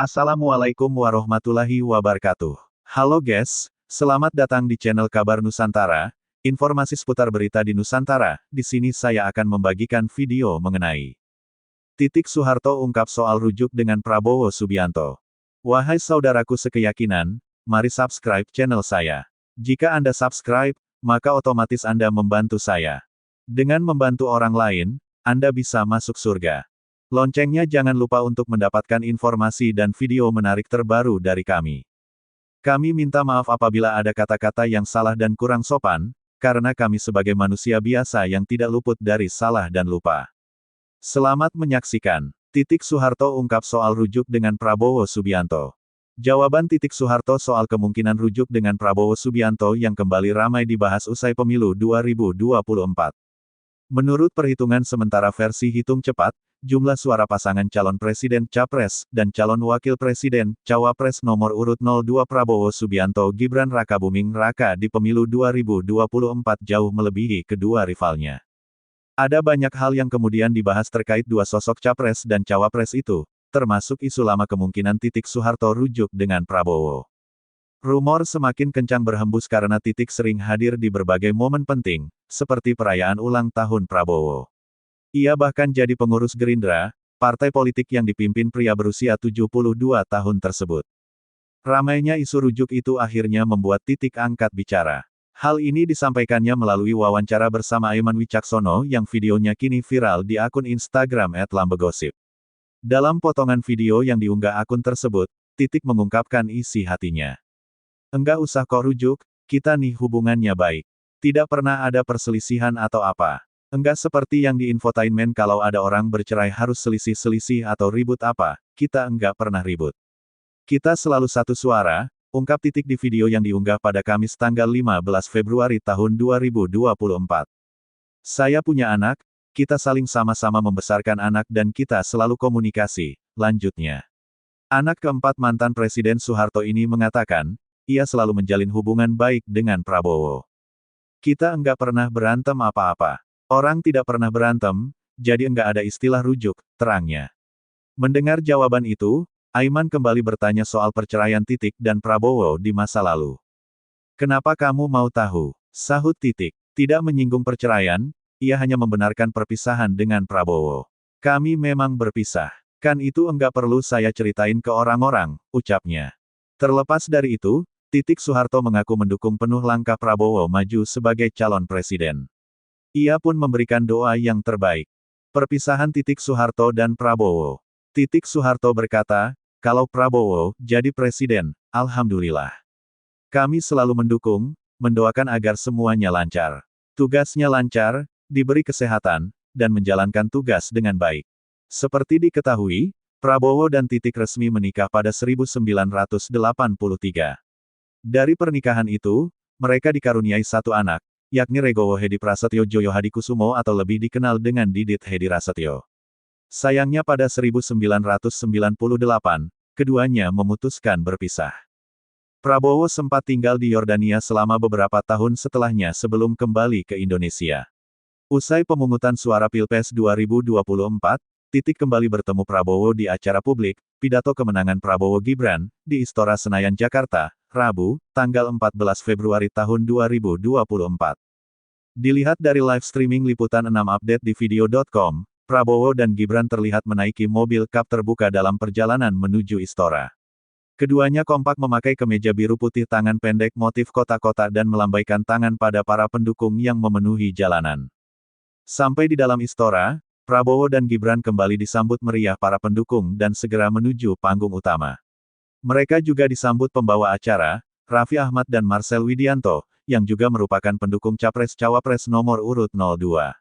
Assalamualaikum warahmatullahi wabarakatuh. Halo guys, selamat datang di channel Kabar Nusantara, informasi seputar berita di Nusantara. Di sini saya akan membagikan video mengenai Titik Soeharto ungkap soal rujuk dengan Prabowo Subianto. Wahai saudaraku sekeyakinan, mari subscribe channel saya. Jika Anda subscribe, maka otomatis Anda membantu saya. Dengan membantu orang lain, Anda bisa masuk surga. Loncengnya jangan lupa untuk mendapatkan informasi dan video menarik terbaru dari kami. Kami minta maaf apabila ada kata-kata yang salah dan kurang sopan, karena kami sebagai manusia biasa yang tidak luput dari salah dan lupa. Selamat menyaksikan. Titik Soeharto ungkap soal rujuk dengan Prabowo Subianto. Jawaban Titik Soeharto soal kemungkinan rujuk dengan Prabowo Subianto yang kembali ramai dibahas usai pemilu 2024. Menurut perhitungan sementara versi hitung cepat, jumlah suara pasangan calon presiden Capres dan calon wakil presiden Cawapres nomor urut 02 Prabowo Subianto Gibran Rakabuming Raka di pemilu 2024 jauh melebihi kedua rivalnya. Ada banyak hal yang kemudian dibahas terkait dua sosok Capres dan Cawapres itu, termasuk isu lama kemungkinan Titik Soeharto rujuk dengan Prabowo. Rumor semakin kencang berhembus karena Titik sering hadir di berbagai momen penting, seperti perayaan ulang tahun Prabowo. Ia bahkan jadi pengurus Gerindra, partai politik yang dipimpin pria berusia 72 tahun tersebut. Ramainya isu rujuk itu akhirnya membuat Titik angkat bicara. Hal ini disampaikannya melalui wawancara bersama Aiman Wicaksono yang videonya kini viral di akun Instagram @lambegosip. Dalam potongan video yang diunggah akun tersebut, Titik mengungkapkan isi hatinya. Enggak usah kok rujuk, kita nih hubungannya baik. Tidak pernah ada perselisihan atau apa. Enggak seperti yang di infotainment kalau ada orang bercerai harus selisih-selisih atau ribut apa, kita enggak pernah ribut. Kita selalu satu suara, ungkap Titik di video yang diunggah pada Kamis tanggal 15 Februari tahun 2024. Saya punya anak, kita saling sama-sama membesarkan anak dan kita selalu komunikasi, lanjutnya. Anak keempat mantan Presiden Soeharto ini mengatakan, ia selalu menjalin hubungan baik dengan Prabowo. Kita enggak pernah berantem apa-apa. Orang tidak pernah berantem, jadi enggak ada istilah rujuk, terangnya. Mendengar jawaban itu, Aiman kembali bertanya soal perceraian Titik dan Prabowo di masa lalu. Kenapa kamu mau tahu? Sahut Titik. Tidak menyinggung perceraian, ia hanya membenarkan perpisahan dengan Prabowo. Kami memang berpisah. Kan itu enggak perlu saya ceritain ke orang-orang, ucapnya. Terlepas dari itu, Titik Soeharto mengaku mendukung penuh langkah Prabowo maju sebagai calon presiden. Ia pun memberikan doa yang terbaik. Perpisahan Titik Soeharto dan Prabowo. Titik Soeharto berkata, kalau Prabowo jadi presiden, alhamdulillah. Kami selalu mendukung, mendoakan agar semuanya lancar. Tugasnya lancar, diberi kesehatan, dan menjalankan tugas dengan baik. Seperti diketahui, Prabowo dan Titik resmi menikah pada 1983. Dari pernikahan itu, mereka dikaruniai satu anak, yakni Regowo Hedi Prasetyo Joyo Hadikusumo atau lebih dikenal dengan Didit Hedi Prasetyo. Sayangnya pada 1998, keduanya memutuskan berpisah. Prabowo sempat tinggal di Yordania selama beberapa tahun setelahnya sebelum kembali ke Indonesia. Usai pemungutan suara Pilpres 2024, Titik kembali bertemu Prabowo di acara publik, pidato kemenangan Prabowo Gibran, di Istora Senayan Jakarta, Rabu, tanggal 14 Februari tahun 2024. Dilihat dari live streaming Liputan 6 Update di video.com, Prabowo dan Gibran terlihat menaiki mobil kap terbuka dalam perjalanan menuju Istora. Keduanya kompak memakai kemeja biru putih tangan pendek motif kotak-kotak dan melambaikan tangan pada para pendukung yang memenuhi jalanan. Sampai di dalam Istora, Prabowo dan Gibran kembali disambut meriah para pendukung dan segera menuju panggung utama. Mereka juga disambut pembawa acara, Raffi Ahmad dan Marcel Widianto, yang juga merupakan pendukung Capres-Cawapres nomor urut 02.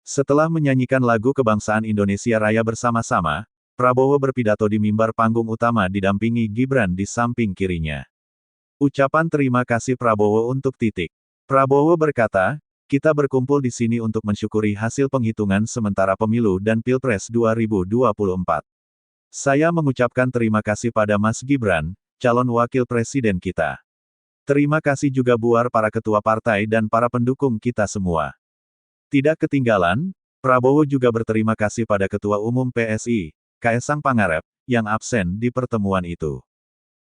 Setelah menyanyikan lagu kebangsaan Indonesia Raya bersama-sama, Prabowo berpidato di mimbar panggung utama didampingi Gibran di samping kirinya. Ucapan terima kasih Prabowo untuk Titik. Prabowo berkata, kita berkumpul di sini untuk mensyukuri hasil penghitungan sementara pemilu dan Pilpres 2024. Saya mengucapkan terima kasih pada Mas Gibran, calon wakil presiden kita. Terima kasih juga buat para ketua partai dan para pendukung kita semua. Tidak ketinggalan, Prabowo juga berterima kasih pada Ketua Umum PSI, Kaesang Pangarep, yang absen di pertemuan itu.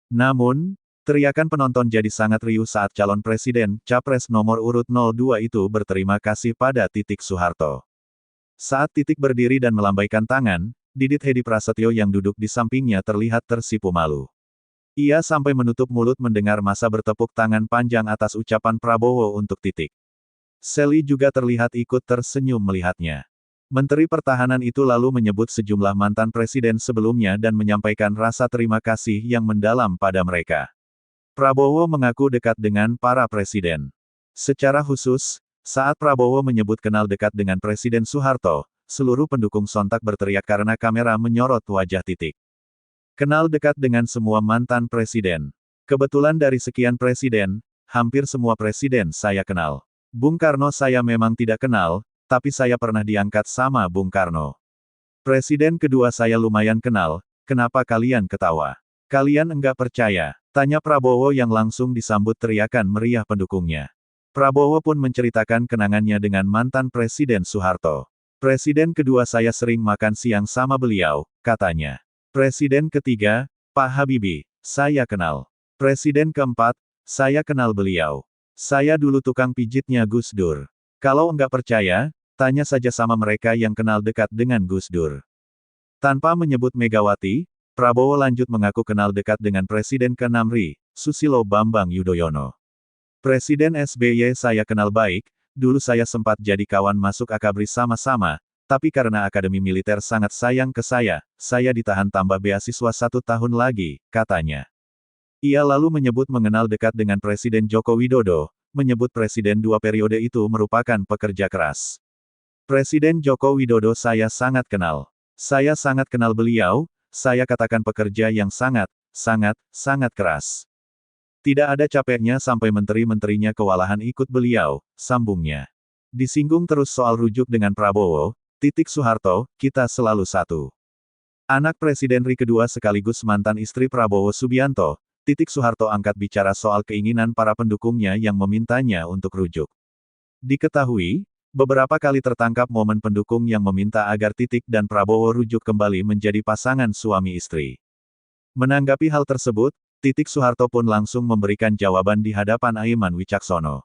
Namun, teriakan penonton jadi sangat riuh saat calon presiden, capres nomor urut 02 itu berterima kasih pada Titik Soeharto. Saat Titik berdiri dan melambaikan tangan, Didit Hedi Prasetyo yang duduk di sampingnya terlihat tersipu malu. Ia sampai menutup mulut mendengar massa bertepuk tangan panjang atas ucapan Prabowo untuk Titik. Sally juga terlihat ikut tersenyum melihatnya. Menteri Pertahanan itu lalu menyebut sejumlah mantan presiden sebelumnya dan menyampaikan rasa terima kasih yang mendalam pada mereka. Prabowo mengaku dekat dengan para presiden. Secara khusus, saat Prabowo menyebut kenal dekat dengan Presiden Soeharto, seluruh pendukung sontak berteriak karena kamera menyorot wajah Titik. Kenal dekat dengan semua mantan presiden. Kebetulan dari sekian presiden, hampir semua presiden saya kenal. Bung Karno saya memang tidak kenal, tapi saya pernah diangkat sama Bung Karno. Presiden kedua saya lumayan kenal, kenapa kalian ketawa? Kalian enggak percaya? Tanya Prabowo yang langsung disambut teriakan meriah pendukungnya. Prabowo pun menceritakan kenangannya dengan mantan Presiden Soeharto. Presiden kedua saya sering makan siang sama beliau, katanya. Presiden ketiga, Pak Habibie, saya kenal. Presiden keempat, saya kenal beliau. Saya dulu tukang pijitnya Gus Dur. Kalau enggak percaya, tanya saja sama mereka yang kenal dekat dengan Gus Dur. Tanpa menyebut Megawati, Prabowo lanjut mengaku kenal dekat dengan Presiden ke-6 RI, Susilo Bambang Yudhoyono. Presiden SBY saya kenal baik, dulu saya sempat jadi kawan masuk Akabri sama-sama, tapi karena Akademi Militer sangat sayang ke saya ditahan tambah beasiswa 1 tahun lagi, katanya. Ia lalu menyebut mengenal dekat dengan Presiden Joko Widodo, menyebut Presiden 2 periode itu merupakan pekerja keras. Presiden Joko Widodo saya sangat kenal. Saya sangat kenal beliau, saya katakan pekerja yang sangat keras. Tidak ada capeknya sampai menteri-menterinya kewalahan ikut beliau, sambungnya. Disinggung terus soal rujuk dengan Prabowo, Titik Soeharto, kita selalu satu. Anak Presiden RI kedua sekaligus mantan istri Prabowo Subianto, Titik Soeharto angkat bicara soal keinginan para pendukungnya yang memintanya untuk rujuk. Diketahui, beberapa kali tertangkap momen pendukung yang meminta agar Titik dan Prabowo rujuk kembali menjadi pasangan suami istri. Menanggapi hal tersebut, Titik Soeharto pun langsung memberikan jawaban di hadapan Aiman Wicaksono.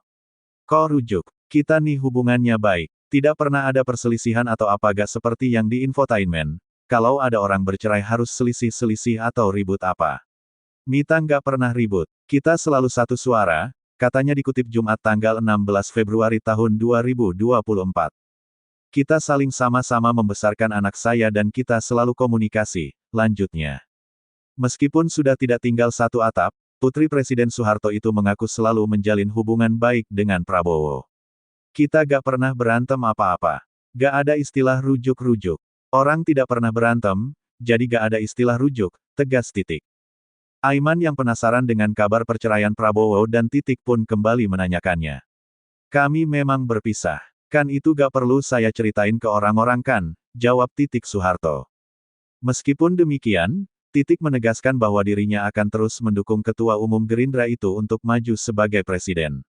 Kok rujuk? Kita nih hubungannya baik. Tidak pernah ada perselisihan atau apa gak seperti yang di infotainment. Kalau ada orang bercerai harus selisih-selisih atau ribut apa. Mita nggak pernah ribut. Kita selalu satu suara, katanya dikutip Jumat tanggal 16 Februari tahun 2024. Kita saling sama-sama membesarkan anak saya dan kita selalu komunikasi, lanjutnya. Meskipun sudah tidak tinggal satu atap, putri Presiden Soeharto itu mengaku selalu menjalin hubungan baik dengan Prabowo. Kita gak pernah berantem apa-apa. Gak ada istilah rujuk-rujuk. Orang tidak pernah berantem, jadi gak ada istilah rujuk, tegas Titik. Aiman yang penasaran dengan kabar perceraian Prabowo dan Titik pun kembali menanyakannya. Kami memang berpisah. Kan itu gak perlu saya ceritain ke orang-orang kan, jawab Titik Soeharto. Meskipun demikian, Titik menegaskan bahwa dirinya akan terus mendukung Ketua Umum Gerindra itu untuk maju sebagai presiden.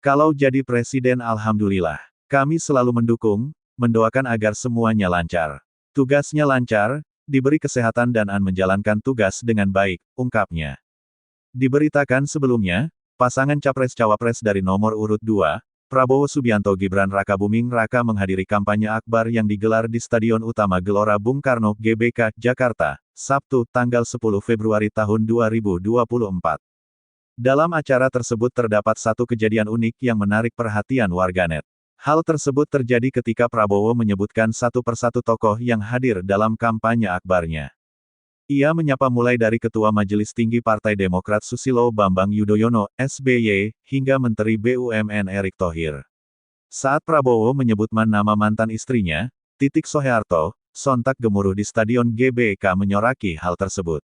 Kalau jadi presiden alhamdulillah. Kami selalu mendukung, mendoakan agar semuanya lancar. Tugasnya lancar, diberi kesehatan dan menjalankan tugas dengan baik, ungkapnya. Diberitakan sebelumnya, pasangan Capres-Cawapres dari nomor urut 2, Prabowo Subianto Gibran Rakabuming Raka menghadiri kampanye akbar yang digelar di Stadion Utama Gelora Bung Karno, GBK, Jakarta, Sabtu, tanggal 10 Februari tahun 2024. Dalam acara tersebut terdapat satu kejadian unik yang menarik perhatian warganet. Hal tersebut terjadi ketika Prabowo menyebutkan satu persatu tokoh yang hadir dalam kampanye akbarnya. Ia menyapa mulai dari Ketua Majelis Tinggi Partai Demokrat Susilo Bambang Yudhoyono, SBY, hingga Menteri BUMN Erick Thohir. Saat Prabowo menyebut nama mantan istrinya, Titik Soeharto, sontak gemuruh di Stadion GBK menyoraki hal tersebut.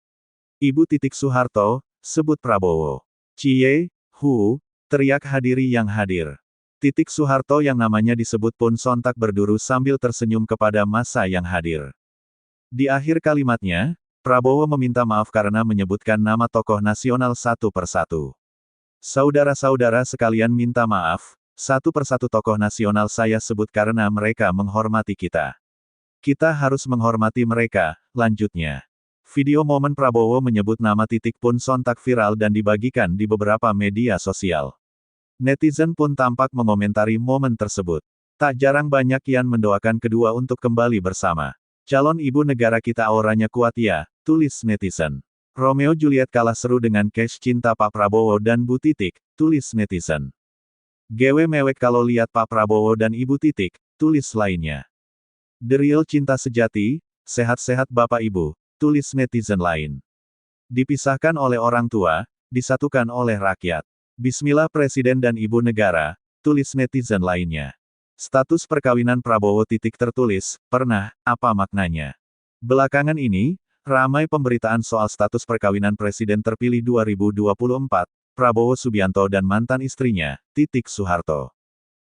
Ibu Titik Soeharto, sebut Prabowo. Cie, hu, teriak hadiri yang hadir. Titik Soeharto yang namanya disebut pun sontak berduru sambil tersenyum kepada massa yang hadir. Di akhir kalimatnya, Prabowo meminta maaf karena menyebutkan nama tokoh nasional satu persatu. Saudara-saudara sekalian minta maaf, satu persatu tokoh nasional saya sebut karena mereka menghormati kita. Kita harus menghormati mereka, lanjutnya. Video momen Prabowo menyebut nama Titik pun sontak viral dan dibagikan di beberapa media sosial. Netizen pun tampak mengomentari momen tersebut. Tak jarang banyak yang mendoakan kedua untuk kembali bersama. Calon ibu negara kita auranya kuat ya, tulis netizen. Romeo Juliet kalah seru dengan cash cinta Pak Prabowo dan Bu Titik, tulis netizen. Gewe mewek kalau lihat Pak Prabowo dan Ibu Titik, tulis lainnya. The real cinta sejati, sehat-sehat Bapak Ibu, tulis netizen lain. Dipisahkan oleh orang tua, disatukan oleh rakyat. Bismillah Presiden dan Ibu Negara, tulis netizen lainnya. Status perkawinan Prabowo Titik tertulis, pernah, apa maknanya? Belakangan ini, ramai pemberitaan soal status perkawinan Presiden terpilih 2024, Prabowo Subianto dan mantan istrinya, Titik Soeharto.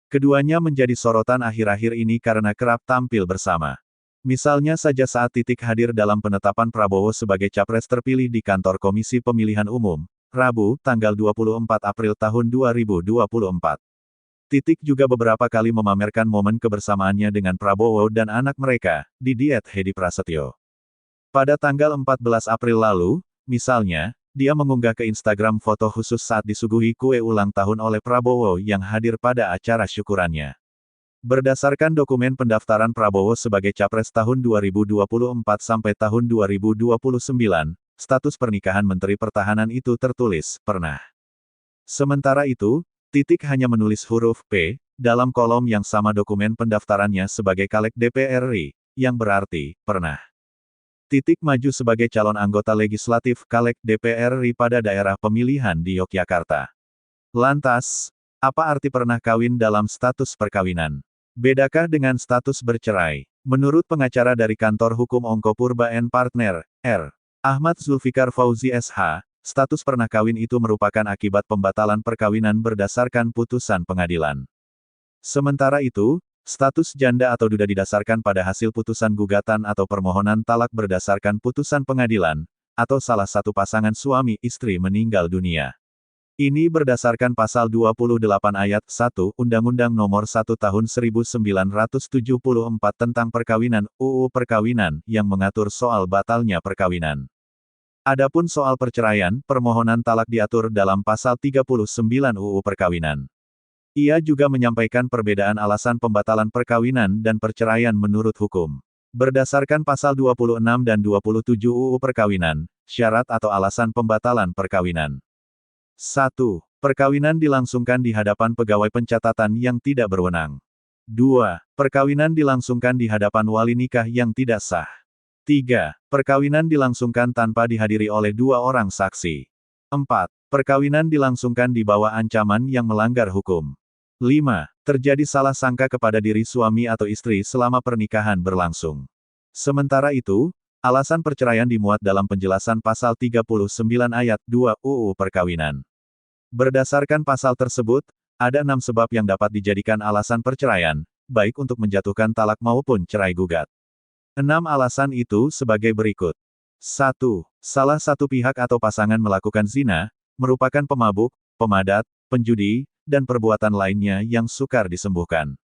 Keduanya menjadi sorotan akhir-akhir ini karena kerap tampil bersama. Misalnya saja saat Titik hadir dalam penetapan Prabowo sebagai capres terpilih di kantor Komisi Pemilihan Umum, Rabu, tanggal 24 April tahun 2024. Titik juga beberapa kali memamerkan momen kebersamaannya dengan Prabowo dan anak mereka, di diet Hedi Prasetyo. Pada tanggal 14 April lalu, misalnya, dia mengunggah ke Instagram foto khusus saat disuguhi kue ulang tahun oleh Prabowo yang hadir pada acara syukurannya. Berdasarkan dokumen pendaftaran Prabowo sebagai Capres tahun 2024 sampai tahun 2029, status pernikahan Menteri Pertahanan itu tertulis, pernah. Sementara itu, Titik hanya menulis huruf P, dalam kolom yang sama dokumen pendaftarannya sebagai Caleg DPR RI, yang berarti, pernah. Titik maju sebagai calon anggota legislatif Caleg DPR RI pada daerah pemilihan di Yogyakarta. Lantas, apa arti pernah kawin dalam status perkawinan? Bedakah dengan status bercerai? Menurut pengacara dari kantor hukum Ongko Purba & Partner, R. Ahmad Zulfikar Fauzi SH, status pernah kawin itu merupakan akibat pembatalan perkawinan berdasarkan putusan pengadilan. Sementara itu, status janda atau duda didasarkan pada hasil putusan gugatan atau permohonan talak berdasarkan putusan pengadilan, atau salah satu pasangan suami istri meninggal dunia. Ini berdasarkan pasal 28 ayat 1 Undang-Undang Nomor 1 Tahun 1974 tentang Perkawinan, UU Perkawinan, yang mengatur soal batalnya perkawinan. Adapun soal perceraian, permohonan talak diatur dalam pasal 39 UU Perkawinan. Ia juga menyampaikan perbedaan alasan pembatalan perkawinan dan perceraian menurut hukum. Berdasarkan pasal 26 dan 27 UU Perkawinan, syarat atau alasan pembatalan perkawinan. 1. Perkawinan dilangsungkan di hadapan pegawai pencatatan yang tidak berwenang. 2. Perkawinan dilangsungkan di hadapan wali nikah yang tidak sah. 3. Perkawinan dilangsungkan tanpa dihadiri oleh 2 orang saksi. 4. Perkawinan dilangsungkan di bawah ancaman yang melanggar hukum. 5. Terjadi salah sangka kepada diri suami atau istri selama pernikahan berlangsung. Sementara itu, alasan perceraian dimuat dalam penjelasan pasal 39 ayat 2 UU Perkawinan. Berdasarkan pasal tersebut, ada 6 sebab yang dapat dijadikan alasan perceraian, baik untuk menjatuhkan talak maupun cerai gugat. 6 alasan itu sebagai berikut. 1. Salah satu pihak atau pasangan melakukan zina, merupakan pemabuk, pemadat, penjudi, dan perbuatan lainnya yang sukar disembuhkan.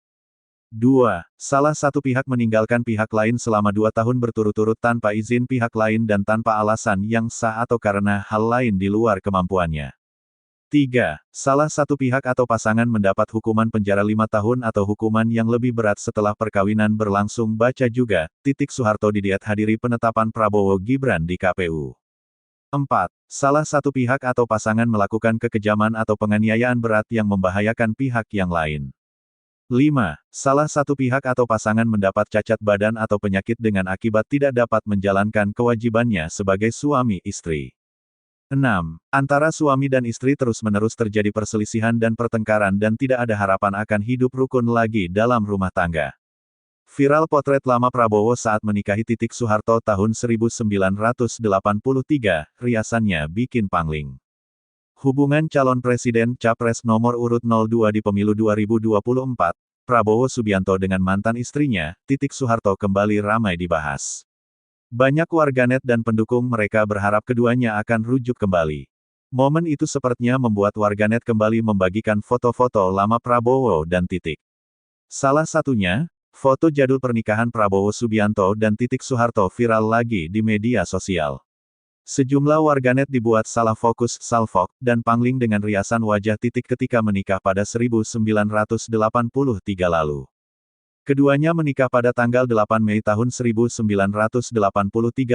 2. Salah satu pihak meninggalkan pihak lain selama 2 tahun berturut-turut tanpa izin pihak lain dan tanpa alasan yang sah atau karena hal lain di luar kemampuannya. 3. Salah satu pihak atau pasangan mendapat hukuman penjara 5 tahun atau hukuman yang lebih berat setelah perkawinan berlangsung. Baca juga, Titik Soeharto di diet hadiri penetapan Prabowo Gibran di KPU. 4. Salah satu pihak atau pasangan melakukan kekejaman atau penganiayaan berat yang membahayakan pihak yang lain. 5. Salah satu pihak atau pasangan mendapat cacat badan atau penyakit dengan akibat tidak dapat menjalankan kewajibannya sebagai suami istri. 6. Antara suami dan istri terus-menerus terjadi perselisihan dan pertengkaran dan tidak ada harapan akan hidup rukun lagi dalam rumah tangga. Viral potret lama Prabowo saat menikahi Titik Soeharto tahun 1983, riasannya bikin pangling. Hubungan calon presiden Capres nomor urut 02 di pemilu 2024, Prabowo Subianto dengan mantan istrinya, Titik Soeharto kembali ramai dibahas. Banyak warganet dan pendukung mereka berharap keduanya akan rujuk kembali. Momen itu sepertinya membuat warganet kembali membagikan foto-foto lama Prabowo dan Titik. Salah satunya, foto jadul pernikahan Prabowo Subianto dan Titik Soeharto viral lagi di media sosial. Sejumlah warganet dibuat salah fokus salfok dan pangling dengan riasan wajah titik ketika menikah pada 1983 lalu. Keduanya menikah pada tanggal 8 Mei tahun 1983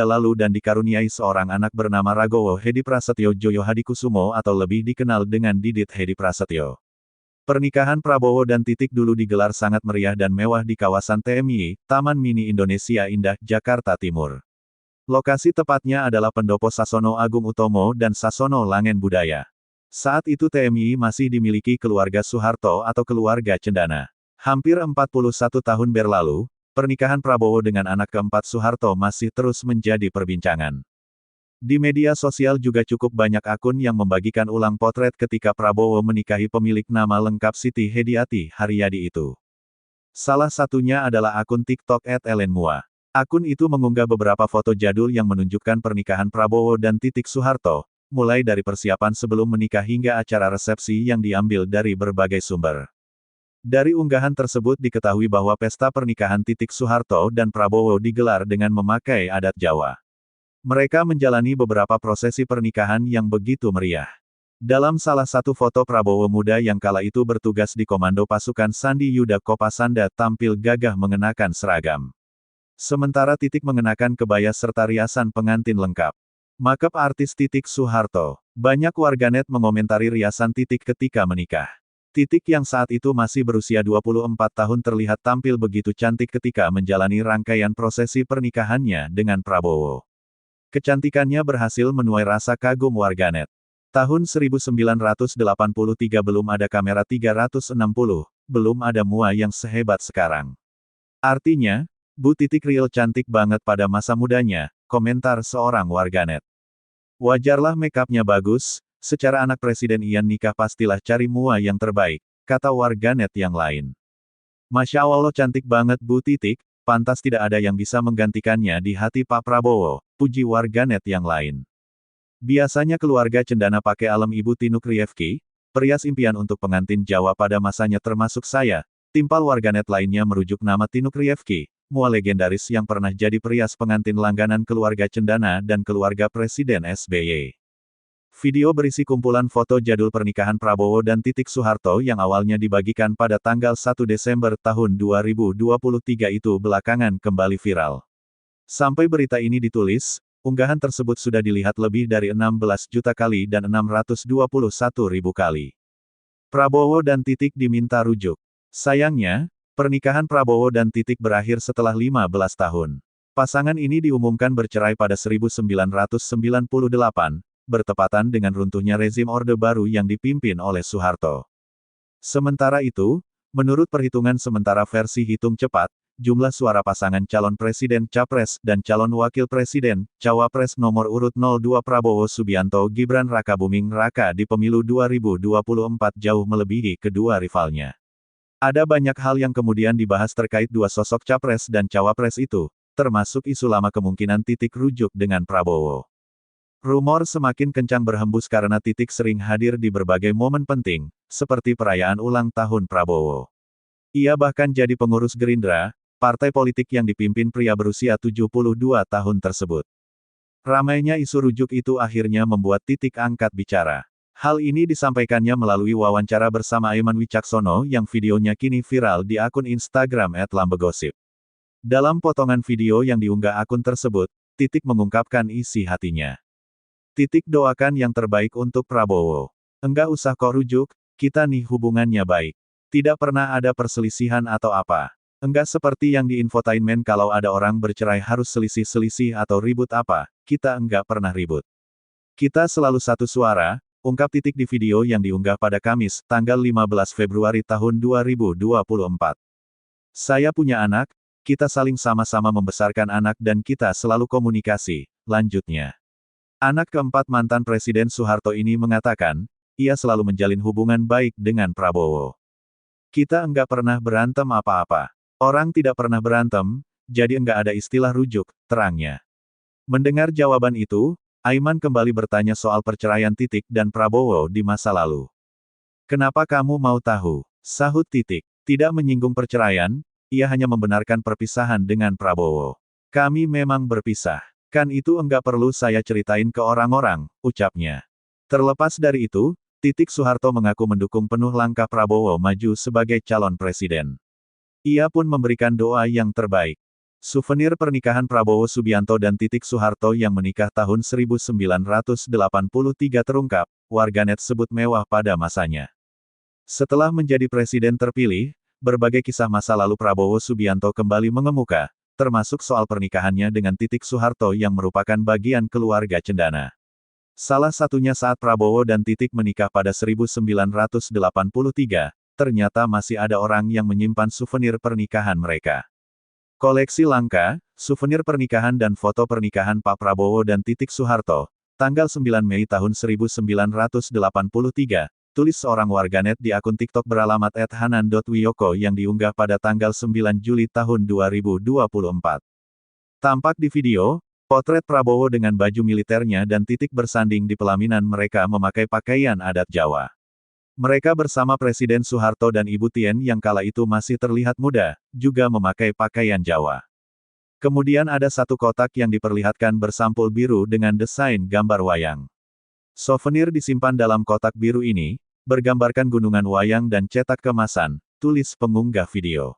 lalu dan dikaruniai seorang anak bernama Ragowo Hedi Prasetyo Joyo Hadikusumo atau lebih dikenal dengan Didit Hedi Prasetyo. Pernikahan Prabowo dan Titik dulu digelar sangat meriah dan mewah di kawasan TMI, Taman Mini Indonesia Indah, Jakarta Timur. Lokasi tepatnya adalah Pendopo Sasono Agung Utomo dan Sasono Langen Budaya. Saat itu TMI masih dimiliki keluarga Soeharto atau keluarga Cendana. Hampir 41 tahun berlalu, pernikahan Prabowo dengan anak keempat Soeharto masih terus menjadi perbincangan. Di media sosial juga cukup banyak akun yang membagikan ulang potret ketika Prabowo menikahi pemilik nama lengkap Siti Hediati Haryadi itu. Salah satunya adalah akun TikTok @elenmua. Akun itu mengunggah beberapa foto jadul yang menunjukkan pernikahan Prabowo dan Titik Soeharto, mulai dari persiapan sebelum menikah hingga acara resepsi yang diambil dari berbagai sumber. Dari unggahan tersebut diketahui bahwa pesta pernikahan Titik Soeharto dan Prabowo digelar dengan memakai adat Jawa. Mereka menjalani beberapa prosesi pernikahan yang begitu meriah. Dalam salah satu foto Prabowo muda yang kala itu bertugas di Komando Pasukan Sandi Yuda Kopasanda tampil gagah mengenakan seragam. Sementara Titik mengenakan kebaya serta riasan pengantin lengkap. Makeup artis Titik Soeharto. Banyak warganet mengomentari riasan Titik ketika menikah. Titik yang saat itu masih berusia 24 tahun terlihat tampil begitu cantik ketika menjalani rangkaian prosesi pernikahannya dengan Prabowo. Kecantikannya berhasil menuai rasa kagum warganet. Tahun 1983 belum ada kamera 360, belum ada MUA yang sehebat sekarang. Artinya, Bu Titik real cantik banget pada masa mudanya, komentar seorang warganet. Wajarlah makeupnya bagus, secara anak presiden Ian nikah pastilah cari MUA yang terbaik, kata warganet yang lain. Masya Allah cantik banget Bu Titik, pantas tidak ada yang bisa menggantikannya di hati Pak Prabowo, puji warganet yang lain. Biasanya keluarga Cendana pakai alam Ibu Tinuk Riefki, perias impian untuk pengantin Jawa pada masanya termasuk saya, timpal warganet lainnya merujuk nama Tinuk Riefki. MUA legendaris yang pernah jadi perias pengantin langganan keluarga Cendana dan keluarga Presiden SBY. Video berisi kumpulan foto jadul pernikahan Prabowo dan Titik Soeharto yang awalnya dibagikan pada tanggal 1 Desember tahun 2023 itu belakangan kembali viral. Sampai berita ini ditulis, unggahan tersebut sudah dilihat lebih dari 16 juta kali dan 621 ribu kali. Prabowo dan Titik diminta rujuk. Sayangnya, pernikahan Prabowo dan Titik berakhir setelah 15 tahun. Pasangan ini diumumkan bercerai pada 1998, bertepatan dengan runtuhnya rezim Orde Baru yang dipimpin oleh Soeharto. Sementara itu, menurut perhitungan sementara versi hitung cepat, jumlah suara pasangan calon presiden Capres dan calon wakil presiden Cawapres nomor urut 02 Prabowo Subianto Gibran Rakabuming Raka di pemilu 2024 jauh melebihi kedua rivalnya. Ada banyak hal yang kemudian dibahas terkait dua sosok Capres dan Cawapres itu, termasuk isu lama kemungkinan Titik rujuk dengan Prabowo. Rumor semakin kencang berhembus karena Titik sering hadir di berbagai momen penting, seperti perayaan ulang tahun Prabowo. Ia bahkan jadi pengurus Gerindra, partai politik yang dipimpin pria berusia 72 tahun tersebut. Ramainya isu rujuk itu akhirnya membuat Titik angkat bicara. Hal ini disampaikannya melalui wawancara bersama Aiman Wicaksono yang videonya kini viral di akun Instagram @lambegosip. Dalam potongan video yang diunggah akun tersebut, Titik mengungkapkan isi hatinya. Titik doakan yang terbaik untuk Prabowo. Enggak usah kok rujuk, kita nih hubungannya baik. Tidak pernah ada perselisihan atau apa. Enggak seperti yang di infotainment kalau ada orang bercerai harus selisih-selisih atau ribut apa, kita enggak pernah ribut. Kita selalu satu suara, ungkap Titik di video yang diunggah pada Kamis, tanggal 15 Februari tahun 2024. Saya punya anak, kita saling sama-sama membesarkan anak dan kita selalu komunikasi, lanjutnya. Anak keempat mantan Presiden Soeharto ini mengatakan, ia selalu menjalin hubungan baik dengan Prabowo. Kita enggak pernah berantem apa-apa. Orang tidak pernah berantem, jadi enggak ada istilah rujuk, terangnya. Mendengar jawaban itu, Aiman kembali bertanya soal perceraian Titik dan Prabowo di masa lalu. Kenapa kamu mau tahu? Sahut Titik. Tidak menyinggung perceraian, ia hanya membenarkan perpisahan dengan Prabowo. Kami memang berpisah. Kan itu enggak perlu saya ceritain ke orang-orang, ucapnya. Terlepas dari itu, Titik Soeharto mengaku mendukung penuh langkah Prabowo maju sebagai calon presiden. Ia pun memberikan doa yang terbaik. Souvenir pernikahan Prabowo Subianto dan Titik Soeharto yang menikah tahun 1983 terungkap, warganet sebut mewah pada masanya. Setelah menjadi presiden terpilih, berbagai kisah masa lalu Prabowo Subianto kembali mengemuka, termasuk soal pernikahannya dengan Titik Soeharto yang merupakan bagian keluarga cendana. Salah satunya saat Prabowo dan Titik menikah pada 1983, ternyata masih ada orang yang menyimpan souvenir pernikahan mereka. Koleksi langka, souvenir pernikahan dan foto pernikahan Pak Prabowo dan Titik Soeharto, tanggal 9 Mei tahun 1983, tulis seorang warganet di akun TikTok beralamat @hanan.wiyoko yang diunggah pada tanggal 9 Juli tahun 2024. Tampak di video, potret Prabowo dengan baju militernya dan Titik bersanding di pelaminan mereka memakai pakaian adat Jawa. Mereka bersama Presiden Soeharto dan Ibu Tien yang kala itu masih terlihat muda, juga memakai pakaian Jawa. Kemudian ada satu kotak yang diperlihatkan bersampul biru dengan desain gambar wayang. Souvenir disimpan dalam kotak biru ini, bergambarkan gunungan wayang dan cetak kemasan, tulis pengunggah video.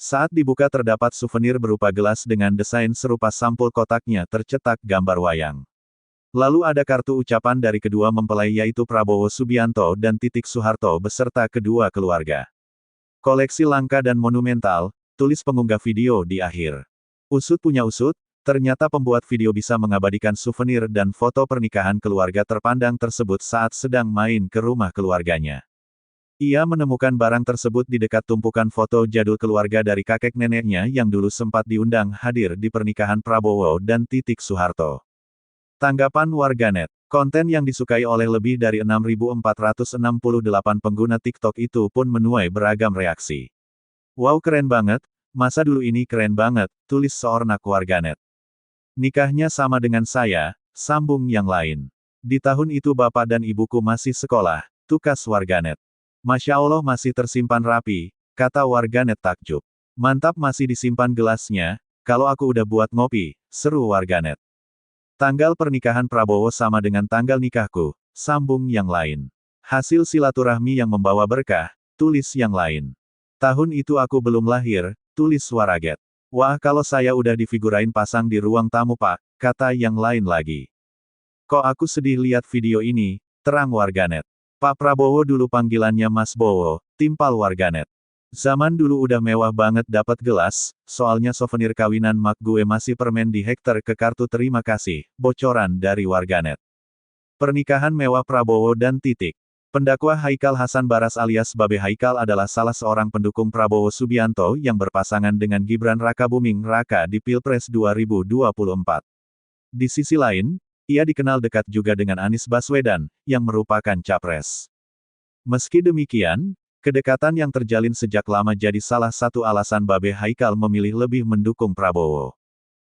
Saat dibuka terdapat souvenir berupa gelas dengan desain serupa sampul kotaknya tercetak gambar wayang. Lalu ada kartu ucapan dari kedua mempelai yaitu Prabowo Subianto dan Titik Soeharto beserta kedua keluarga. Koleksi langka dan monumental, tulis pengunggah video di akhir. Usut punya usut, ternyata pembuat video bisa mengabadikan souvenir dan foto pernikahan keluarga terpandang tersebut saat sedang main ke rumah keluarganya. Ia menemukan barang tersebut di dekat tumpukan foto jadul keluarga dari kakek neneknya yang dulu sempat diundang hadir di pernikahan Prabowo dan Titik Soeharto. Tanggapan warganet, konten yang disukai oleh lebih dari 6.468 pengguna TikTok itu pun menuai beragam reaksi. Wow, keren banget, masa dulu ini keren banget, tulis seorang warganet. Nikahnya sama dengan saya, sambung yang lain. Di tahun itu bapak dan ibuku masih sekolah, tukas warganet. Masya Allah masih tersimpan rapi, kata warganet takjub. Mantap masih disimpan gelasnya, kalau aku udah buat ngopi, seru warganet. Tanggal pernikahan Prabowo sama dengan tanggal nikahku, sambung yang lain. Hasil silaturahmi yang membawa berkah, tulis yang lain. Tahun itu aku belum lahir, tulis waraget. Wah kalau saya udah difigurain pasang di ruang tamu pak, kata yang lain lagi. Kok aku sedih lihat video ini, terang warganet. Pak Prabowo dulu panggilannya Mas Bowo, timpal warganet. Zaman dulu udah mewah banget dapat gelas, soalnya souvenir kawinan mak gue masih permen di hektar ke kartu terima kasih, bocoran dari warganet. Pernikahan mewah Prabowo dan Titik. Pendakwa Haikal Hasan Baras alias Babe Haikal adalah salah seorang pendukung Prabowo Subianto yang berpasangan dengan Gibran Rakabuming Raka di Pilpres 2024. Di sisi lain, ia dikenal dekat juga dengan Anies Baswedan, yang merupakan capres. Meski demikian, kedekatan yang terjalin sejak lama jadi salah satu alasan Babe Haikal memilih lebih mendukung Prabowo.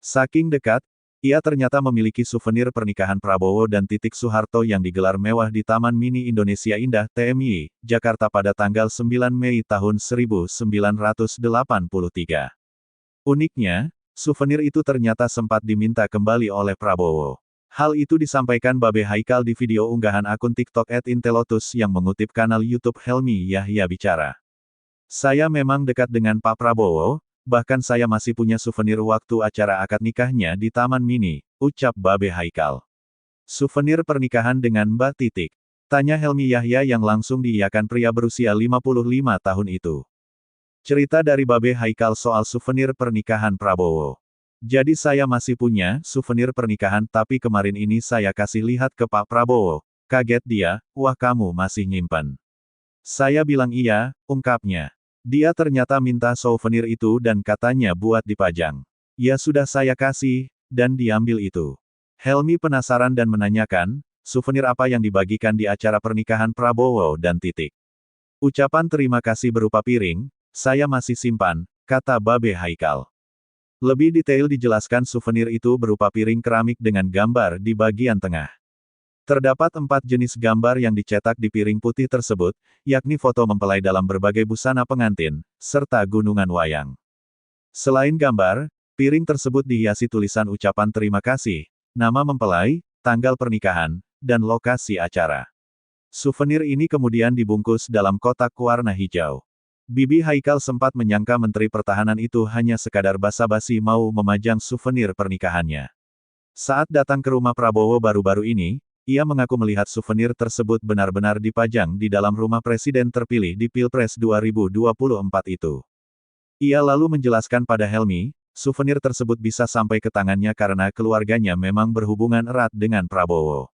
Saking dekat, ia ternyata memiliki souvenir pernikahan Prabowo dan Titik Soeharto yang digelar mewah di Taman Mini Indonesia Indah TMI, Jakarta pada tanggal 9 Mei tahun 1983. Uniknya, souvenir itu ternyata sempat diminta kembali oleh Prabowo. Hal itu disampaikan Babe Haikal di video unggahan akun TikTok @intelotus yang mengutip kanal YouTube Helmi Yahya Bicara. Saya memang dekat dengan Pak Prabowo, bahkan saya masih punya souvenir waktu acara akad nikahnya di Taman Mini, ucap Babe Haikal. Souvenir pernikahan dengan Mbak Titik? Tanya Helmi Yahya yang langsung diiyakan pria berusia 55 tahun itu. Cerita dari Babe Haikal soal souvenir pernikahan Prabowo. Jadi saya masih punya souvenir pernikahan tapi kemarin ini saya kasih lihat ke Pak Prabowo. Kaget dia, wah kamu masih nyimpan. Saya bilang iya, ungkapnya. Dia ternyata minta souvenir itu dan katanya buat dipajang. Ya sudah saya kasih, dan diambil itu. Helmi penasaran dan menanyakan, souvenir apa yang dibagikan di acara pernikahan Prabowo dan Titik. Ucapan terima kasih berupa piring, saya masih simpan, kata Babe Haikal. Lebih detail dijelaskan souvenir itu berupa piring keramik dengan gambar di bagian tengah. Terdapat 4 jenis gambar yang dicetak di piring putih tersebut, yakni foto mempelai dalam berbagai busana pengantin, serta gunungan wayang. Selain gambar, Piring tersebut dihiasi tulisan ucapan terima kasih, nama mempelai, tanggal pernikahan, dan lokasi acara. Souvenir ini kemudian dibungkus dalam kotak warna hijau. Bibi Haikal sempat menyangka Menteri Pertahanan itu hanya sekadar basa-basi mau memajang souvenir pernikahannya. Saat datang ke rumah Prabowo baru-baru ini, ia mengaku melihat souvenir tersebut benar-benar dipajang di dalam rumah presiden terpilih di Pilpres 2024 itu. Ia lalu menjelaskan pada Helmi, souvenir tersebut bisa sampai ke tangannya karena keluarganya memang berhubungan erat dengan Prabowo.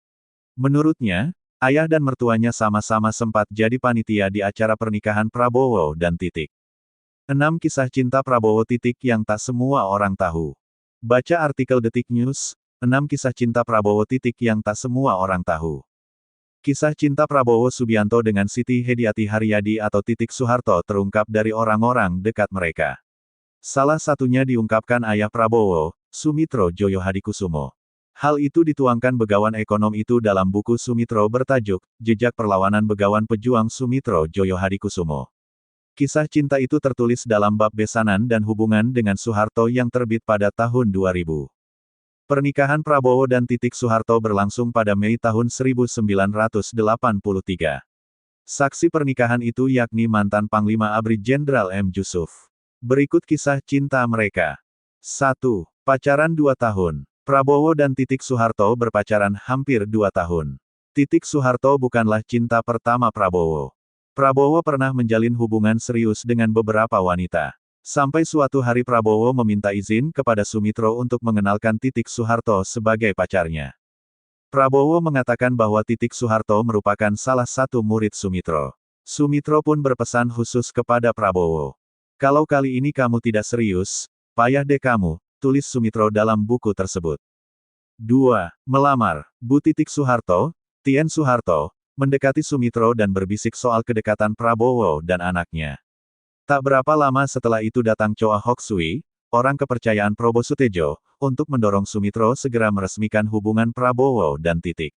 Menurutnya, ayah dan mertuanya sama-sama sempat jadi panitia di acara pernikahan Prabowo dan Titik. 6 kisah cinta Prabowo Titik yang tak semua orang tahu. Baca artikel Detik News, 6 kisah cinta Prabowo Titik yang tak semua orang tahu. Kisah cinta Prabowo Subianto dengan Siti Hediati Haryadi atau Titik Soeharto terungkap dari orang-orang dekat mereka. Salah satunya diungkapkan ayah Prabowo, Sumitro Joyo Hadikusumo. Hal itu dituangkan begawan ekonom itu dalam buku Sumitro bertajuk, Jejak Perlawanan Begawan Pejuang Sumitro Joyo Hadikusumo. Kisah cinta itu tertulis dalam bab besanan dan hubungan dengan Soeharto yang terbit pada tahun 2000. Pernikahan Prabowo dan Titik Soeharto berlangsung pada Mei tahun 1983. Saksi pernikahan itu yakni mantan Panglima ABRI Jenderal M. Yusuf. Berikut kisah cinta mereka. 1. Pacaran 2 tahun. Prabowo dan Titik Soeharto berpacaran hampir 2 tahun. Titik Soeharto bukanlah cinta pertama Prabowo. Prabowo pernah menjalin hubungan serius dengan beberapa wanita. Sampai suatu hari Prabowo meminta izin kepada Sumitro untuk mengenalkan Titik Soeharto sebagai pacarnya. Prabowo mengatakan bahwa Titik Soeharto merupakan salah satu murid Sumitro. Sumitro pun berpesan khusus kepada Prabowo. Kalau kali ini kamu tidak serius, payah deh kamu, tulis Sumitro dalam buku tersebut. 2. Melamar. Bu Titik Soeharto, Tien Soeharto, mendekati Sumitro dan berbisik soal kedekatan Prabowo dan anaknya. Tak berapa lama setelah itu datang Choa Hok Sui, orang kepercayaan Prabowo Sutejo, untuk mendorong Sumitro segera meresmikan hubungan Prabowo dan Titik.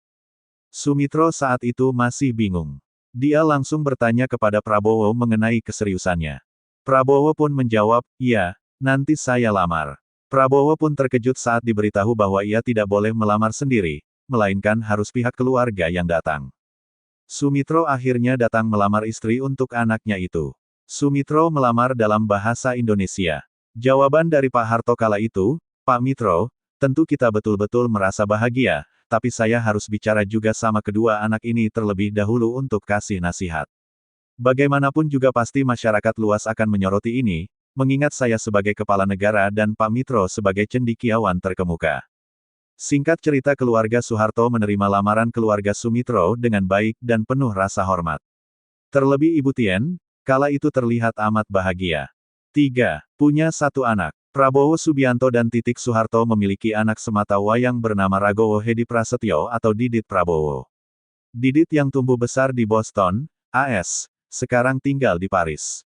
Sumitro saat itu masih bingung. Dia langsung bertanya kepada Prabowo mengenai keseriusannya. Prabowo pun menjawab, "Iya, nanti saya lamar." Prabowo pun terkejut saat diberitahu bahwa ia tidak boleh melamar sendiri, melainkan harus pihak keluarga yang datang. Sumitro akhirnya datang melamar istri untuk anaknya itu. Sumitro melamar dalam bahasa Indonesia. Jawaban dari Pak Harto kala itu, "Pak Mitro, tentu kita betul-betul merasa bahagia, tapi saya harus bicara juga sama kedua anak ini terlebih dahulu untuk kasih nasihat. Bagaimanapun juga pasti masyarakat luas akan menyoroti ini, mengingat saya sebagai kepala negara dan Pak Mitro sebagai cendekiawan terkemuka." Singkat cerita keluarga Soeharto menerima lamaran keluarga Sumitro dengan baik dan penuh rasa hormat. Terlebih Ibu Tien, kala itu terlihat amat bahagia. 3. Punya 1 anak. Prabowo Subianto dan Titik Soeharto memiliki anak semata wayang bernama Ragowo Hedi Prasetyo atau Didit Prabowo. Didit yang tumbuh besar di Boston, AS, sekarang tinggal di Paris.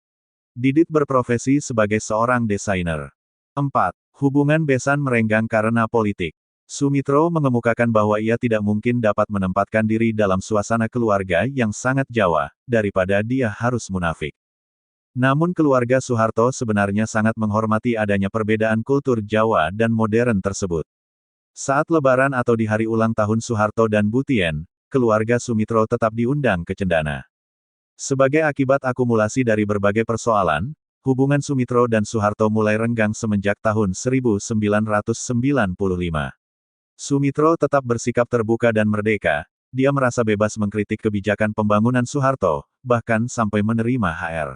Didit berprofesi sebagai seorang desainer. 4. Hubungan besan merenggang karena politik. Sumitro mengemukakan bahwa ia tidak mungkin dapat menempatkan diri dalam suasana keluarga yang sangat Jawa, daripada dia harus munafik. Namun keluarga Soeharto sebenarnya sangat menghormati adanya perbedaan kultur Jawa dan modern tersebut. Saat Lebaran atau di hari ulang tahun Soeharto dan Bu Tien, keluarga Sumitro tetap diundang ke Cendana. Sebagai akibat akumulasi dari berbagai persoalan, hubungan Sumitro dan Soeharto mulai renggang semenjak tahun 1995. Sumitro tetap bersikap terbuka dan merdeka, dia merasa bebas mengkritik kebijakan pembangunan Soeharto, bahkan sampai menerima HR.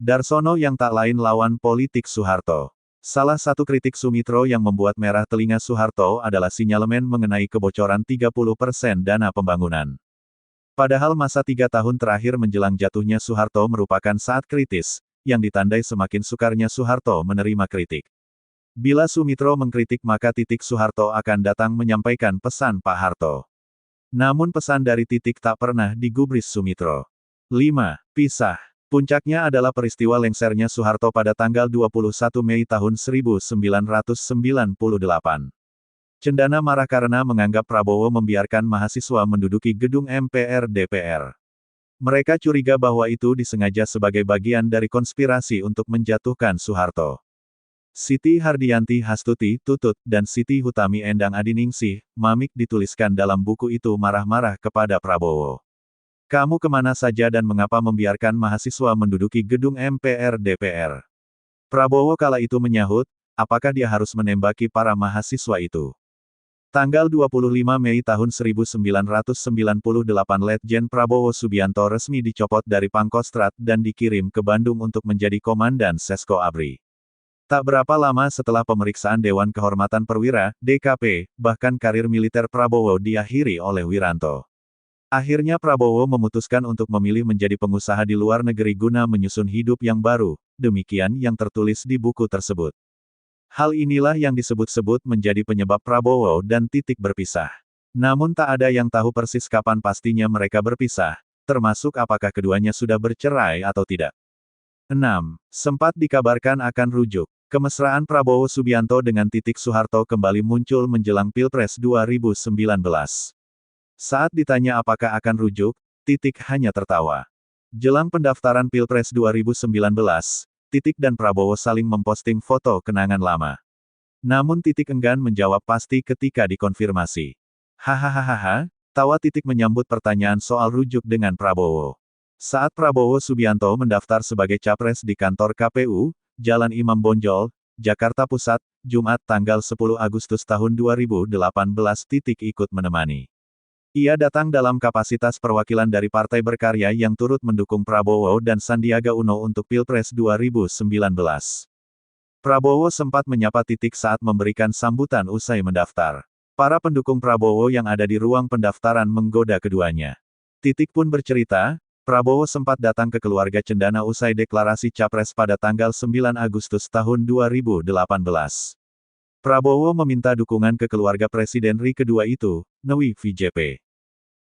Darsono yang tak lain lawan politik Soeharto. Salah satu kritik Sumitro yang membuat merah telinga Soeharto adalah sinyalemen mengenai kebocoran 30% dana pembangunan. Padahal masa 3 tahun terakhir menjelang jatuhnya Soeharto merupakan saat kritis, yang ditandai semakin sukarnya Soeharto menerima kritik. Bila Sumitro mengkritik maka Titik Soeharto akan datang menyampaikan pesan Pak Harto. Namun pesan dari Titik tak pernah digubris Sumitro. 5. Pisah. Puncaknya adalah peristiwa lengsernya Soeharto pada tanggal 21 Mei tahun 1998. Cendana marah karena menganggap Prabowo membiarkan mahasiswa menduduki gedung MPR DPR. Mereka curiga bahwa itu disengaja sebagai bagian dari konspirasi untuk menjatuhkan Soeharto. Siti Hardianti Hastuti Tutut dan Siti Hutami Endang Adiningsih, Mamik dituliskan dalam buku itu marah-marah kepada Prabowo. Kamu kemana saja dan mengapa membiarkan mahasiswa menduduki gedung MPR DPR? Prabowo kala itu menyahut, apakah dia harus menembaki para mahasiswa itu? Tanggal 25 Mei tahun 1998 Letjen Prabowo Subianto resmi dicopot dari Pangkostrat dan dikirim ke Bandung untuk menjadi Komandan Sesko ABRI. Tak berapa lama setelah pemeriksaan Dewan Kehormatan Perwira, DKP, bahkan karir militer Prabowo diakhiri oleh Wiranto. Akhirnya Prabowo memutuskan untuk memilih menjadi pengusaha di luar negeri guna menyusun hidup yang baru, demikian yang tertulis di buku tersebut. Hal inilah yang disebut-sebut menjadi penyebab Prabowo dan Titik berpisah. Namun tak ada yang tahu persis kapan pastinya mereka berpisah, termasuk apakah keduanya sudah bercerai atau tidak. 6. Sempat dikabarkan akan rujuk. Kemesraan Prabowo Subianto dengan Titik Soeharto kembali muncul menjelang Pilpres 2019. Saat ditanya apakah akan rujuk, Titik hanya tertawa. Jelang pendaftaran Pilpres 2019, Titik dan Prabowo saling memposting foto kenangan lama. Namun Titik enggan menjawab pasti ketika dikonfirmasi. Hahaha, tawa Titik menyambut pertanyaan soal rujuk dengan Prabowo. Saat Prabowo Subianto mendaftar sebagai capres di kantor KPU, Jalan Imam Bonjol, Jakarta Pusat, Jumat tanggal 10 Agustus tahun 2018 Titik ikut menemani. Ia datang dalam kapasitas perwakilan dari Partai Berkarya yang turut mendukung Prabowo dan Sandiaga Uno untuk Pilpres 2019. Prabowo sempat menyapa Titik saat memberikan sambutan usai mendaftar. Para pendukung Prabowo yang ada di ruang pendaftaran menggoda keduanya. Titik pun bercerita, Prabowo sempat datang ke keluarga cendana usai deklarasi capres pada tanggal 9 Agustus tahun 2018. Prabowo meminta dukungan ke keluarga Presiden RI kedua itu, Newi VJP.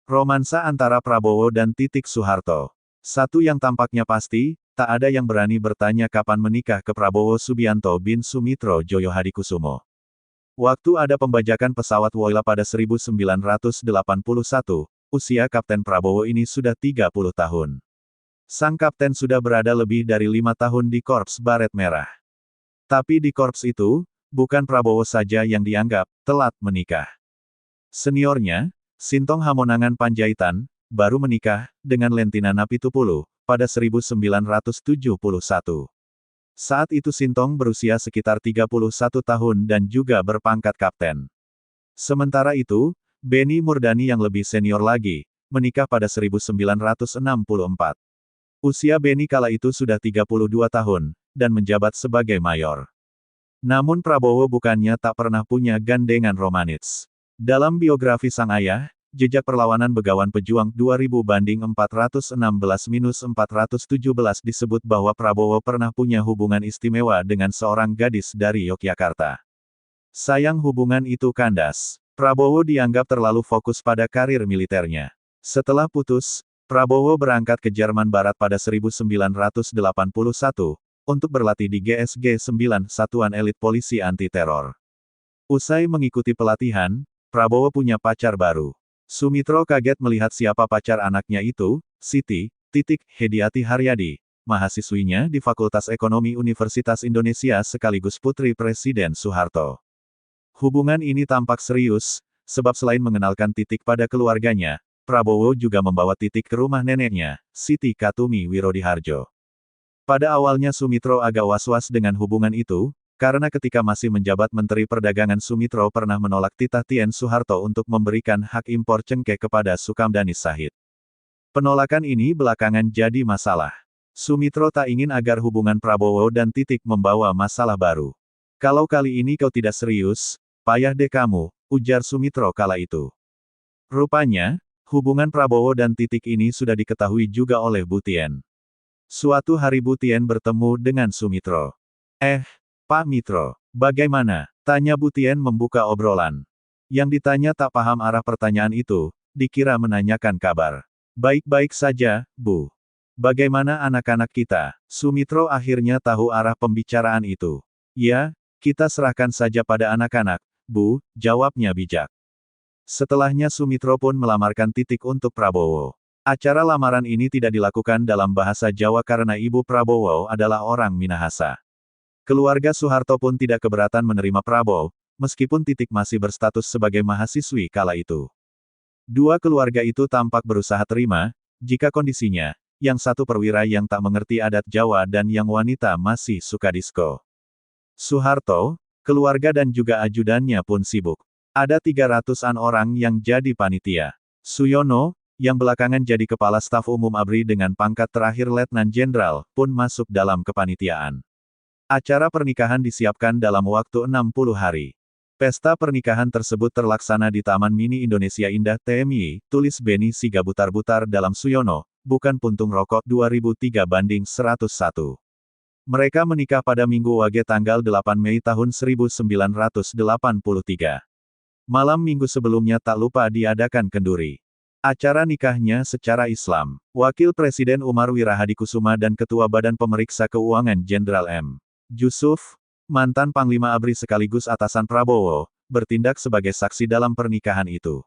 Romansa antara Prabowo dan Titik Soeharto. Satu yang tampaknya pasti, tak ada yang berani bertanya kapan menikah ke Prabowo Subianto bin Sumitro Joyo Hadikusumo. Waktu ada pembajakan pesawat Woyla pada 1981, usia Kapten Prabowo ini sudah 30 tahun. Sang Kapten sudah berada lebih dari 5 tahun di Korps Baret Merah. Tapi di korps itu, bukan Prabowo saja yang dianggap telat menikah. Seniornya, Sintong Hamonangan Panjaitan, baru menikah dengan Lentina Napitupulu pada 1971. Saat itu Sintong berusia sekitar 31 tahun dan juga berpangkat kapten. Sementara itu, Beni Murdani yang lebih senior lagi, menikah pada 1964. Usia Beni kala itu sudah 32 tahun, dan menjabat sebagai mayor. Namun Prabowo bukannya tak pernah punya gandengan romantis. Dalam biografi sang ayah, Jejak Perlawanan Begawan Pejuang 2000-416-417 disebut bahwa Prabowo pernah punya hubungan istimewa dengan seorang gadis dari Yogyakarta. Sayang hubungan itu kandas. Prabowo dianggap terlalu fokus pada karir militernya. Setelah putus, Prabowo berangkat ke Jerman Barat pada 1981, untuk berlatih di GSG 9 Satuan Elit Polisi Anti-Teror. Usai mengikuti pelatihan, Prabowo punya pacar baru. Sumitro kaget melihat siapa pacar anaknya itu, Siti, Titik, Hediati Haryadi, mahasiswinya di Fakultas Ekonomi Universitas Indonesia sekaligus putri Presiden Soeharto. Hubungan ini tampak serius, sebab selain mengenalkan Titik pada keluarganya, Prabowo juga membawa Titik ke rumah neneknya, Siti Katumi Wirodiharjo. Pada awalnya Sumitro agak was-was dengan hubungan itu, karena ketika masih menjabat Menteri Perdagangan Sumitro pernah menolak titah Tien Soeharto untuk memberikan hak impor cengkeh kepada Sukamdhani Shahid. Penolakan ini belakangan jadi masalah. Sumitro tak ingin agar hubungan Prabowo dan Titik membawa masalah baru. Kalau kali ini kau tidak serius, payah deh kamu, ujar Sumitro kala itu. Rupanya, hubungan Prabowo dan Titik ini sudah diketahui juga oleh Bu Tien. Suatu hari Bu Tien bertemu dengan Sumitro. Pak Mitro, bagaimana? Tanya Bu Tien membuka obrolan. Yang ditanya tak paham arah pertanyaan itu, dikira menanyakan kabar. Baik-baik saja, Bu. Bagaimana anak-anak kita? Sumitro akhirnya tahu arah pembicaraan itu. Ya, kita serahkan saja pada anak-anak, Bu, jawabnya bijak. Setelahnya Sumitro pun melamarkan Titik untuk Prabowo. Acara lamaran ini tidak dilakukan dalam bahasa Jawa karena ibu Prabowo adalah orang Minahasa. Keluarga Soeharto pun tidak keberatan menerima Prabowo, meskipun Titik masih berstatus sebagai mahasiswi kala itu. Dua keluarga itu tampak berusaha terima, jika kondisinya, yang satu perwira yang tak mengerti adat Jawa dan yang wanita masih suka disko. Soeharto, keluarga dan juga ajudannya pun sibuk. Ada 300-an orang yang jadi panitia. Suyono, yang belakangan jadi kepala staf umum ABRI dengan pangkat terakhir Letnan Jenderal, pun masuk dalam kepanitiaan. Acara pernikahan disiapkan dalam waktu 60 hari. Pesta pernikahan tersebut terlaksana di Taman Mini Indonesia Indah TMI, tulis Beni Siga butar-butar dalam Suyono, bukan puntung rokok 2003/101. Mereka menikah pada Minggu Wage tanggal 8 Mei tahun 1983. Malam minggu sebelumnya tak lupa diadakan kenduri. Acara nikahnya secara Islam. Wakil Presiden Umar Wirahadikusuma dan Ketua Badan Pemeriksa Keuangan Jenderal M. Jusuf, mantan Panglima ABRI sekaligus atasan Prabowo, bertindak sebagai saksi dalam pernikahan itu.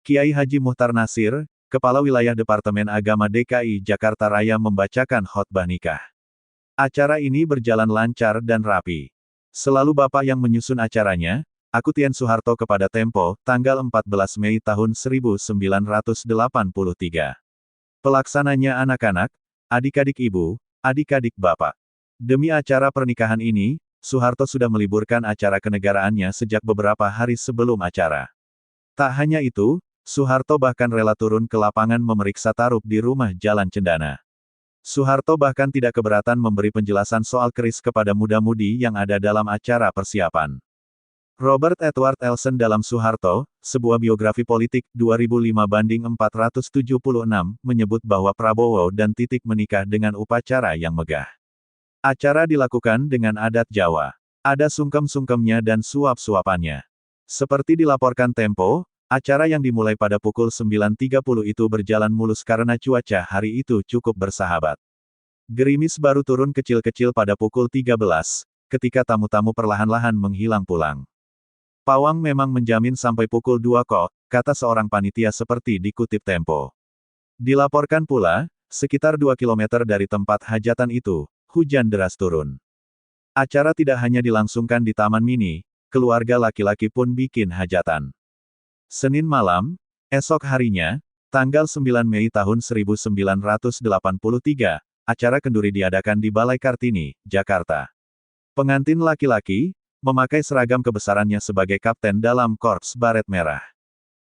Kiai Haji Muchtar Nasir, Kepala Wilayah Departemen Agama DKI Jakarta Raya membacakan khotbah nikah. Acara ini berjalan lancar dan rapi. Selalu Bapak yang menyusun acaranya, aku Tien Soeharto kepada Tempo, tanggal 14 Mei tahun 1983. Pelaksananya anak-anak, adik-adik ibu, adik-adik bapak. Demi acara pernikahan ini, Soeharto sudah meliburkan acara kenegaraannya sejak beberapa hari sebelum acara. Tak hanya itu, Soeharto bahkan rela turun ke lapangan memeriksa tarup di rumah Jalan Cendana. Soeharto bahkan tidak keberatan memberi penjelasan soal keris kepada muda-mudi yang ada dalam acara persiapan. Robert Edward Elson dalam Soeharto, sebuah biografi politik, 2005/476, menyebut bahwa Prabowo dan Titik menikah dengan upacara yang megah. Acara dilakukan dengan adat Jawa. Ada sungkem-sungkemnya dan suap-suapannya. Seperti dilaporkan Tempo, acara yang dimulai pada pukul 9.30 itu berjalan mulus karena cuaca hari itu cukup bersahabat. Gerimis baru turun kecil-kecil pada pukul 13, ketika tamu-tamu perlahan-lahan menghilang pulang. Pawang memang menjamin sampai pukul 2 kok, kata seorang panitia seperti dikutip Tempo. Dilaporkan pula, sekitar 2 km dari tempat hajatan itu, hujan deras turun. Acara tidak hanya dilangsungkan di Taman Mini, keluarga laki-laki pun bikin hajatan. Senin malam, esok harinya, tanggal 9 Mei tahun 1983, acara kenduri diadakan di Balai Kartini, Jakarta. Pengantin laki-laki, memakai seragam kebesarannya sebagai kapten dalam Korps Baret Merah.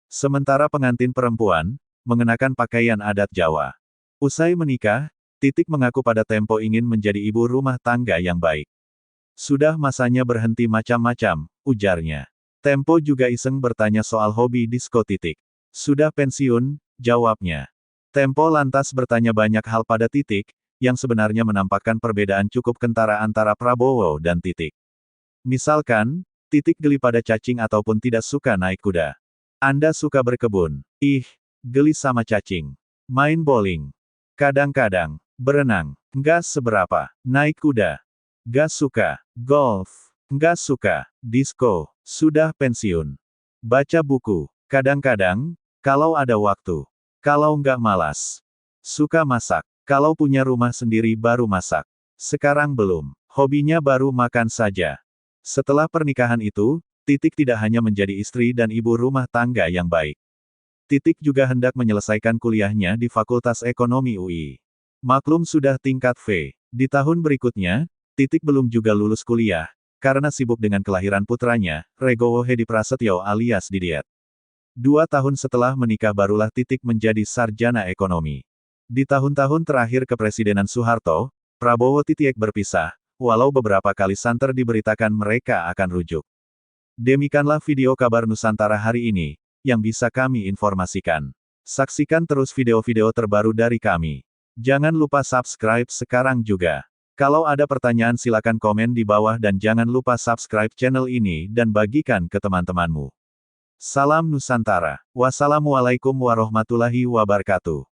Sementara pengantin perempuan, mengenakan pakaian adat Jawa. Usai menikah, Titik mengaku pada Tempo ingin menjadi ibu rumah tangga yang baik. Sudah masanya berhenti macam-macam, ujarnya. Tempo juga iseng bertanya soal hobi disko Titik. Sudah pensiun, jawabnya. Tempo lantas bertanya banyak hal pada Titik, yang sebenarnya menampakkan perbedaan cukup kentara antara Prabowo dan Titik. Misalkan, Titik geli pada cacing ataupun tidak suka naik kuda. Anda suka berkebun. Ih, geli sama cacing. Main bowling. Kadang-kadang, berenang. Nggak seberapa. Naik kuda. Nggak suka. Golf. Nggak suka. Disko. Sudah pensiun. Baca buku. Kadang-kadang, kalau ada waktu. Kalau nggak malas. Suka masak. Kalau punya rumah sendiri baru masak. Sekarang belum. Hobinya baru makan saja. Setelah pernikahan itu, Titik tidak hanya menjadi istri dan ibu rumah tangga yang baik. Titik juga hendak menyelesaikan kuliahnya di Fakultas Ekonomi UI. Maklum sudah tingkat V. Di tahun berikutnya, Titik belum juga lulus kuliah, karena sibuk dengan kelahiran putranya, Regowo Hedi Prasetyo alias Didiet. 2 tahun setelah menikah barulah Titik menjadi sarjana ekonomi. Di tahun-tahun terakhir kepresidenan Soeharto, Prabowo Titiek berpisah, walau beberapa kali santer diberitakan mereka akan rujuk. Demikianlah video kabar Nusantara hari ini, yang bisa kami informasikan. Saksikan terus video-video terbaru dari kami. Jangan lupa subscribe sekarang juga. Kalau ada pertanyaan silakan komen di bawah dan jangan lupa subscribe channel ini dan bagikan ke teman-temanmu. Salam Nusantara. Wassalamualaikum warahmatullahi wabarakatuh.